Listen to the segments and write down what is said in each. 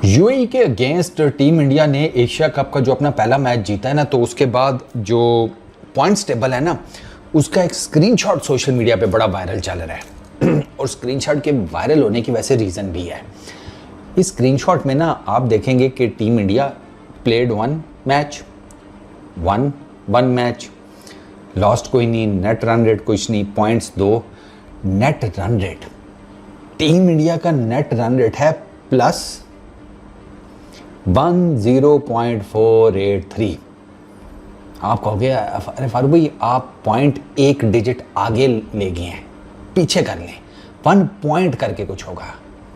UAE के against team India ने Asia cup का जो अपना पहला मैच जीता है ना, तो उसके बाद जो पॉइंट्स टेबल है ना, उसका एक स्क्रीनशॉट सोशल मीडिया पे बड़ा वायरल चल रहा है और स्क्रीनशॉट के वायरल होने की वैसे रीज़न भी है। इस स्क्रीनशॉट में ना आप देखेंगे कि team India played one match, lost कोई नहीं, नेट रन रेट कुछ नहीं, points 2। Net run rate, team India का नेट रन रेट है प्लस 10.483। आप कहोगे अरे फारूक भाई आप पॉइंट एक डिजिट आगे ले गए हैं, पीछे कर लें, 1 पॉइंट करके कुछ होगा।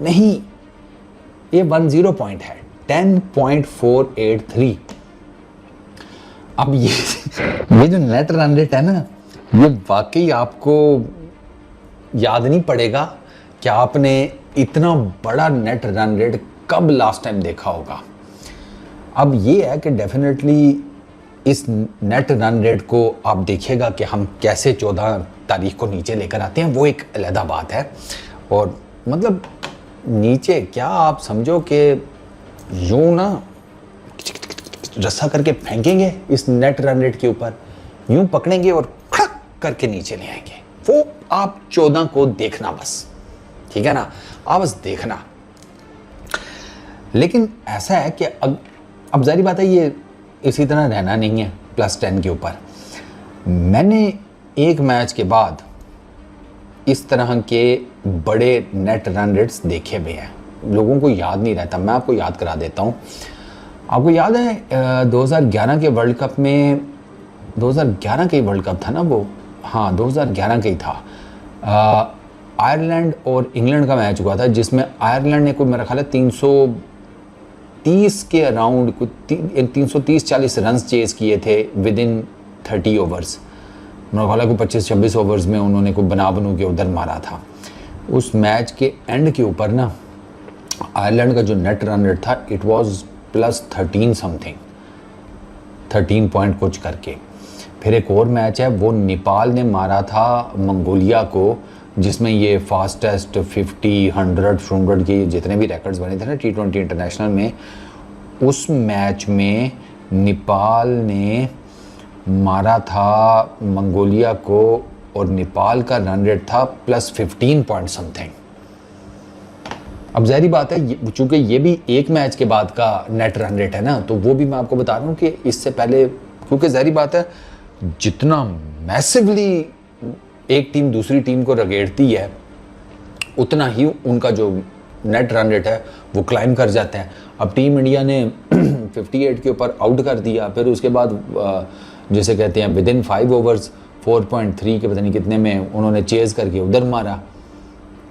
नहीं, ये 10 पॉइंट है, 10.483। अब ये जो नेट रन रेट है ना, ये वाकई आपको याद नहीं पड़ेगा कि आपने इतना बड़ा नेट रन रेट कब लास्ट टाइम देखा होगा। अब ये है कि डेफिनेटली इस नेट रन रेट को आप देखिएगा कि हम कैसे 14 तारीख को नीचे लेकर आते हैं, वो एक अलग बात है। और मतलब नीचे क्या आप समझो कि यूं ना रस्सा करके फेंकेंगे इस नेट रन रेट के ऊपर, यूं पकड़ेंगे और खड़क करके नीचे ले आएंगे। वो आप 14 को देखना बस, ठीक है ना, आप बस देखना। लेकिन ऐसा है कि अब जारी बात है ये इसी तरह रहना नहीं है +10 के ऊपर। मैंने एक मैच के बाद इस तरह के बड़े नेट रन रेट्स देखे हुए हैं, लोगों को याद नहीं रहता। मैं आपको याद करा देता हूँ। आपको याद है 2011 के वर्ल्ड कप में, 2011 का ही वर्ल्ड कप था ना वो, हाँ 2011 का ही था। आयरलैंड और इंग्लैंड का मैच हुआ था जिसमें आयरलैंड ने कोई मेरा ख्याल है 330 के अराउंड, 330-40 रन चेज किए थे विद इन 30 ओवर्स। मेरा ख्याल है कोई 25-26 ओवर्स में उन्होंने कोई बनू के उधर मारा था। उस मैच के एंड के ऊपर ना आयरलैंड का जो नेट रन रेट था इट वाज +13 समथिंग, 13 पॉइंट कुछ करके। फिर एक और मैच है, वो नेपाल ने मारा था मंगोलिया को, जिसमें ये फास्टेस्ट 50, 100 के जितने भी रिकॉर्ड्स बने थे ना T20 इंटरनेशनल में, उस मैच में नेपाल ने मारा था मंगोलिया को और नेपाल का रन रेट था +15 पॉइंट समथिंग। अब ज़ाहिर बात है चूँकि ये भी एक मैच के बाद का नेट रन रेट है ना, तो वो भी मैं आपको बता रहा हूँ कि इससे पहले, क्योंकि ज़ाहिर बात है जितना मैसिवली एक टीम दूसरी टीम को रगेड़ती है उतना ही उनका जो नेट रन रेट है वो क्लाइम कर जाता है। अब टीम इंडिया ने 58 के ऊपर आउट कर दिया, फिर उसके बाद जैसे कहते हैं विद इन 5 ओवर्स 4.3 के पता नहीं कितने में उन्होंने चेज करके उधर मारा।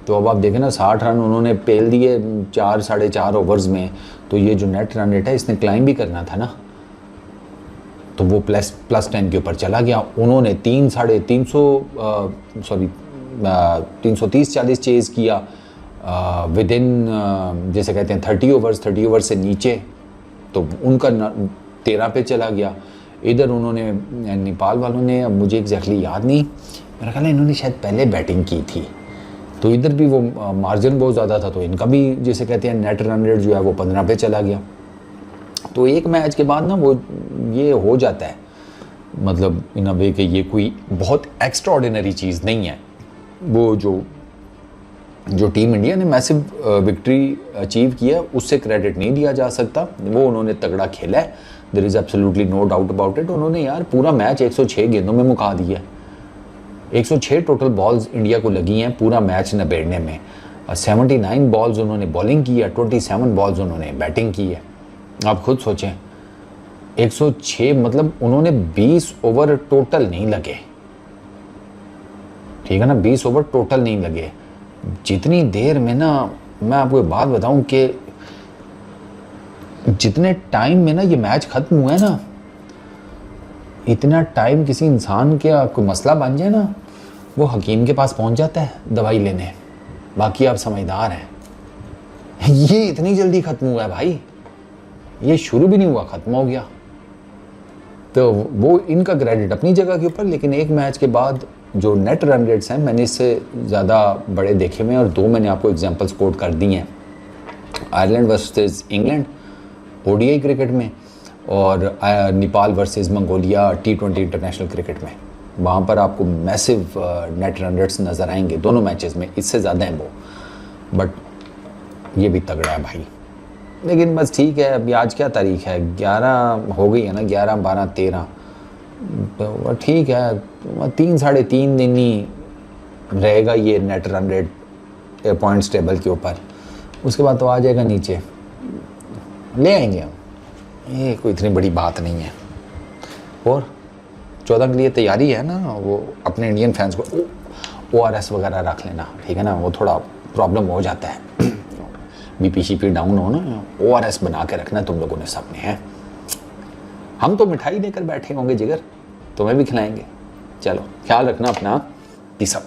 तो अब आप देखें ना 60 रन उन्होंने पेल दिए 4-4.5 ओवर्स में, तो ये जो नेट रन रेट है इसने क्लाइम भी करना था ना, तो वो +10 के ऊपर चला गया। उन्होंने 330-40 चेज किया विद इन जैसे कहते हैं 30 ओवर्स से नीचे, तो उनका 13 पे चला गया। इधर उन्होंने नेपाल वालों ने, अब मुझे एग्जैक्टली याद नहीं, मेरा ख्याल है इन्होंने शायद पहले बैटिंग की थी, तो इधर भी वो मार्जिन बहुत ज़्यादा था, तो इनका भी जैसे कहते हैं नेट रन रेट जो है वो 15 पे चला गया। तो एक मैच के बाद ना वो ये हो जाता है, मतलब इन अ वे कि ये कोई बहुत एक्स्ट्राऑर्डिनरी चीज़ नहीं है। वो जो टीम इंडिया ने मैसिव विक्ट्री अचीव किया उससे क्रेडिट नहीं दिया जा सकता, वो उन्होंने तगड़ा खेला है, there is absolutely no doubt about it. उन्होंने यार पूरा मैच 106 गेंदों में मुका दिया, 106 टोटल बॉल्स इंडिया को लगी हैं पूरा मैच निबेड़ने में। 79 बॉल्स उन्होंने बॉलिंग की है, 27 बॉल्स उन्होंने बैटिंग की है। आप खुद सोचें 106 मतलब उन्होंने 20 ओवर टोटल नहीं लगे, ठीक है ना, 20 ओवर टोटल नहीं लगे। जितनी देर में ना, मैं आपको एक बात बताऊं कि जितने टाइम में ना ये मैच खत्म हुआ है ना, इतना टाइम किसी इंसान के कोई मसला बन जाए ना, वो हकीम के पास पहुंच जाता है दवाई लेने। बाकी आप समझदार हैं, ये इतनी जल्दी खत्म हुआ है भाई, ये शुरू भी नहीं हुआ खत्म हो गया। तो वो इनका क्रेडिट अपनी जगह के ऊपर, लेकिन एक मैच के बाद जो नेट रन रेट्स हैं मैंने इससे ज़्यादा बड़े देखे हुए हैं, और 2 मैंने आपको एग्जांपल्स कोट कर दी हैं। Ireland versus England ODI cricket में, और Nepal versus Mongolia T20 international cricket में। वहाँ पर आपको मैसिव नेट रन रेट्स नज़र आएंगे दोनों मैचेस में, इससे ज़्यादा हैं वो, बट ये भी तगड़ा है भाई। लेकिन बस ठीक है, अभी आज क्या तारीख है, 11 हो गई है ना, 11, 12, 13, तो ठीक है, 3 साढ़े 3 दिन ही रहेगा ये net run rate points table के ऊपर, उसके बाद तो आ जाएगा नीचे, ले आएंगे हम, ये कोई इतनी बड़ी बात नहीं है। और 14 के लिए तैयारी है ना, वो अपने इंडियन फैंस को ORS वगैरह रख लेना, ठीक है ना, वो थोड़ा प्रॉब्लम हो जाता है, BP डाउन हो ना, ORS बना के रखना तुम लोगों ने सबने, हैं। हम तो मिठाई लेकर बैठे होंगे जिगर, तुम्हें भी खिलाएंगे। चलो ख्याल रखना अपना, पीस अप।